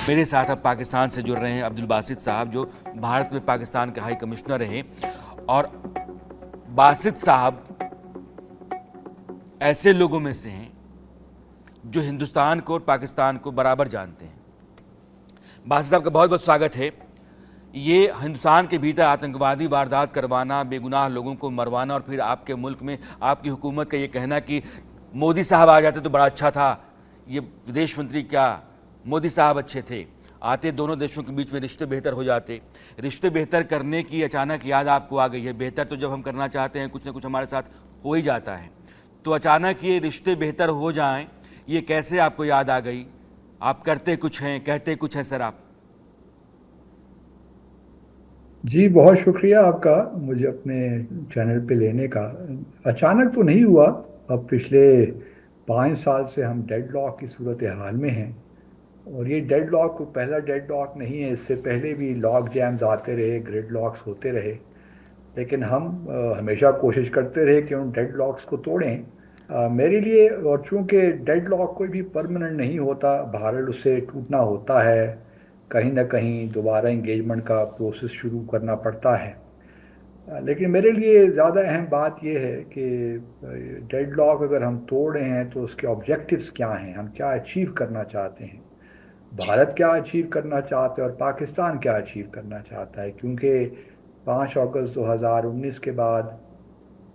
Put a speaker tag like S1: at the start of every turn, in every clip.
S1: मेरे साथ अब पाकिस्तान से जुड़ रहे हैं अब्दुल बासित साहब, जो भारत में पाकिस्तान के हाई कमिश्नर रहे। और बासित साहब ऐसे लोगों में से हैं जो हिंदुस्तान को और पाकिस्तान को बराबर जानते हैं। बासित साहब का बहुत बहुत स्वागत है। ये हिंदुस्तान के भीतर आतंकवादी वारदात करवाना, बेगुनाह लोगों को मरवाना, और फिर आपके मुल्क में आपकी हुकूमत का ये कहना कि मोदी साहब आ जाते तो बड़ा अच्छा था, ये विदेश मंत्री क्या, मोदी साहब अच्छे थे, आते दोनों देशों के बीच में रिश्ते बेहतर हो जाते। रिश्ते बेहतर करने की अचानक याद आपको आ गई है। बेहतर तो जब हम करना चाहते हैं कुछ ना कुछ हमारे साथ हो ही जाता है, तो अचानक ये रिश्ते बेहतर हो जाएं, ये कैसे आपको याद आ गई? आप करते कुछ हैं, कहते कुछ हैं सर आप।
S2: जी, बहुत शुक्रिया आपका मुझे अपने चैनल पे लेने का। अचानक तो नहीं हुआ। अब पिछले 5 साल से हम डेडलॉक की सूरत हाल में हैं। और ये डेडलॉक पहला डेडलॉक नहीं है, इससे पहले भी लॉक जैम्स आते रहे, ग्रिड लॉक्स होते रहे। लेकिन हम हमेशा कोशिश करते रहे कि उन डेडलॉक्स को तोड़ें। मेरे लिए, और चूंकि डेडलॉक कोई भी परमानेंट नहीं होता, बहरहाल उससे टूटना होता है, कहीं ना कहीं दोबारा इंगेजमेंट का प्रोसेस शुरू करना पड़ता है। लेकिन मेरे लिए ज़्यादा अहम बात यह है कि डेडलॉक अगर हम तोड़ रहे हैं तो उसके ऑब्जेक्टिव्स क्या हैं, हम क्या अचीव करना चाहते हैं,
S1: जी,
S2: भारत क्या अचीव करना चाहते हैं और पाकिस्तान क्या अचीव करना चाहता है। क्योंकि 5 अगस्त 2019 के बाद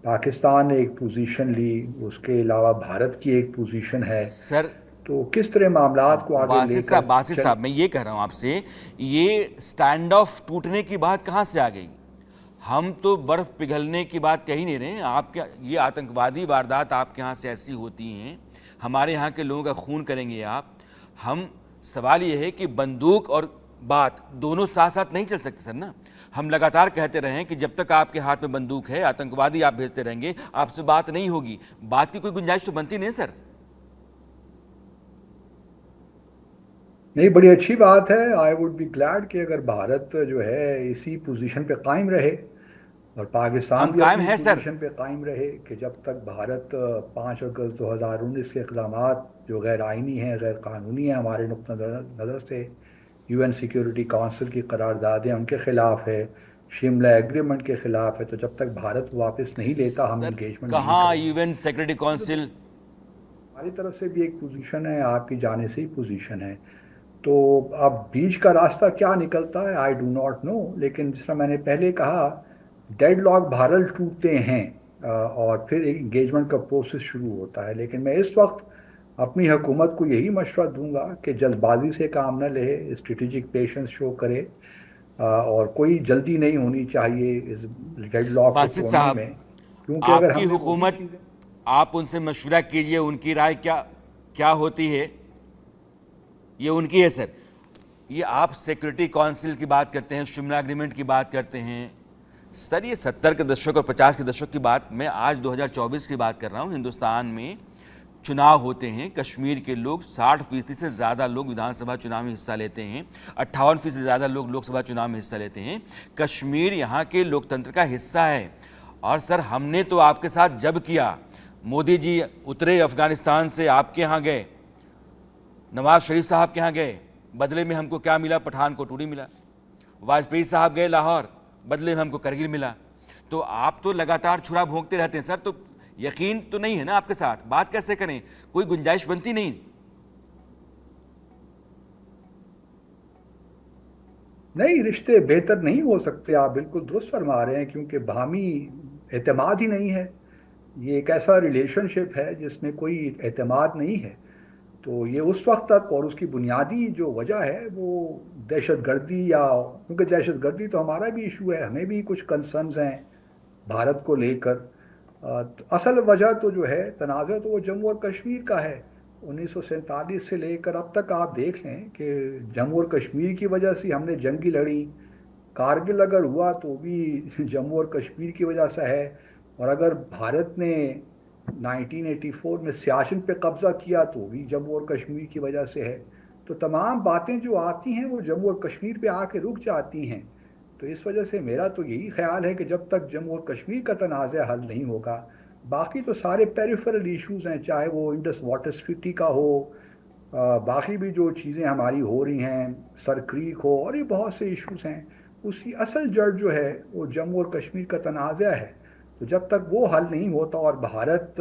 S2: पाकिस्तान ने एक पोजीशन ली, उसके अलावा भारत की एक पोजीशन है।
S1: सर
S2: तो किस तरह मामलात को आगे लेकर
S1: बासित
S2: चल।
S1: साहब, मैं ये कह रहा हूं आपसे, ये स्टैंड ऑफ टूटने की बात कहां से आ गई? हम तो बर्फ पिघलने की बात कह ही नहीं रहे। आप क्या, ये आतंकवादी वारदात आपके यहाँ से ऐसी होती हैं, हमारे यहाँ के लोगों का खून करेंगे आप। हम, सवाल ये है कि बंदूक और बात दोनों साथ साथ नहीं चल सकते सर ना। हम लगातार कहते रहे कि जब तक आपके हाथ में बंदूक है, आतंकवादी आप भेजते रहेंगे, आपसे बात नहीं होगी। बात की कोई गुंजाइश तो बनती नहीं सर।
S2: नहीं, बड़ी अच्छी बात है। आई वुड बी ग्लैड कि अगर भारत जो है इसी पोजीशन पे कायम रहे और पाकिस्तान
S1: हम
S2: भी
S1: कायम
S2: अपनी
S1: है सर।
S2: पोजीशन पे कायम रहे कि जब तक भारत 5 अगस्त 2019 के इक़दामात जो गैर आइनी हैं, गैर कानूनी हैं हमारे नुक्ता नज़र से, यूएन सिक्योरिटी काउंसिल की करारदादें उनके खिलाफ है, शिमला एग्रीमेंट के खिलाफ है, तो जब तक भारत वापस नहीं लेता हम
S1: सर
S2: इंगेजमेंट नहीं
S1: कहाँ
S2: करेंगे।
S1: यूएन सिक्योरिटी
S2: तो
S1: काउंसिल?
S2: हमारी तरफ से भी एक पोजीशन है, आपकी जाने से ही पोजीशन है। तो अब बीच का रास्ता क्या निकलता है, आई डू नॉट नो। लेकिन जिस तरह मैंने पहले कहा, डेडलॉक भारत टूटते हैं और फिर एक इंगेजमेंट का प्रोसेस शुरू होता है। लेकिन मैं इस वक्त अपनी हुकूमत को यही मशवरा दूंगा कि जल्दबाजी से काम न ले, स्ट्रेटेजिक पेशेंस शो करे। और कोई जल्दी नहीं होनी चाहिए इस डेडलॉक को
S1: बासित
S2: तोड़ने
S1: साहब,
S2: में। क्योंकि अगर
S1: आपकी
S2: हमने वही
S1: हुकूमत,
S2: चीज़ें।
S1: आप उनसे मशवरा कीजिए, उनकी राय क्या क्या होती है, ये उनकी है सर। ये आप सिक्योरिटी काउंसिल की बात करते हैं, शिमला एग्रीमेंट की बात करते हैं सर, ये 70 के दशक और 50 के दशक की बात, मैं आज 2024 की बात कर रहा हूँ। हिंदुस्तान में चुनाव होते हैं, कश्मीर के लोग 60% से ज़्यादा लोग विधानसभा चुनाव में हिस्सा लेते हैं, 58% से ज़्यादा लोग लोकसभा चुनाव में हिस्सा लेते हैं। कश्मीर यहाँ के लोकतंत्र का हिस्सा है। और सर हमने तो आपके साथ जब किया, मोदी जी उतरे अफगानिस्तान से, आपके यहाँ गए, नवाज शरीफ साहब के यहाँ गए, बदले में हमको क्या मिला? पठानकोट उड़ी मिला। वाजपेयी साहब गए लाहौर, बदले में हमको करगिल मिला। तो आप तो लगातार छुरा भोंकते रहते हैं सर, तो यकीन तो नहीं है ना आपके साथ, बात कैसे करें? कोई गुंजाइश बनती नहीं?
S2: नहीं, रिश्ते बेहतर नहीं हो सकते, आप बिल्कुल दुरुस्त फरमा रहे हैं, क्योंकि बाहमी एतमाद ही नहीं है। ये एक ऐसा रिलेशनशिप है जिसमें कोई एतमाद नहीं है। तो ये उस वक्त तक, और उसकी बुनियादी जो वजह है वो दहशत गर्दी, या क्योंकि दहशत गर्दी तो हमारा भी इशू है, हमें भी कुछ कंसर्न्स हैं भारत को लेकर। तो असल वजह तो जो है तनाज़ा तो वो जम्मू और कश्मीर का है। 1947 से लेकर अब तक आप देख लें कि जम्मू और कश्मीर की वजह से हमने जंगी लड़ी। कारगिल अगर हुआ तो भी जम्मू और कश्मीर की वजह से है। और अगर भारत ने 1984 में सियाचिन पे कब्जा किया तो भी जम्मू और कश्मीर की वजह से है। तो तमाम बातें जो आती हैं वो जम्मू और कश्मीर पे आके रुक जाती हैं। तो इस वजह से मेरा तो यही ख्याल है कि जब तक जम्मू और कश्मीर का तनाज़ा हल नहीं होगा, बाकी तो सारे पेरिफेरल इश्यूज हैं, चाहे वो इंडस वाटर स्फीति का हो, बाकी भी जो चीज़ें हमारी हो रही हैं, सर क्रीक हो और ये बहुत से इश्यूज हैं, उसकी असल जड़ जो है वो जम्मू और कश्मीर का तनाज़ा है। तो जब तक वो हल नहीं होता और भारत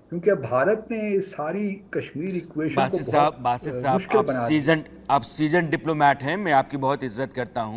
S2: क्योंकि अब भारत ने इस सारी कश्मीर इक्वेशन को बहुत
S1: बासित साहब
S2: मुश्किल बना दिया।
S1: आप सीजन डिप्लोमेट हैं, मैं आपकी बहुत इज्जत करता हूं,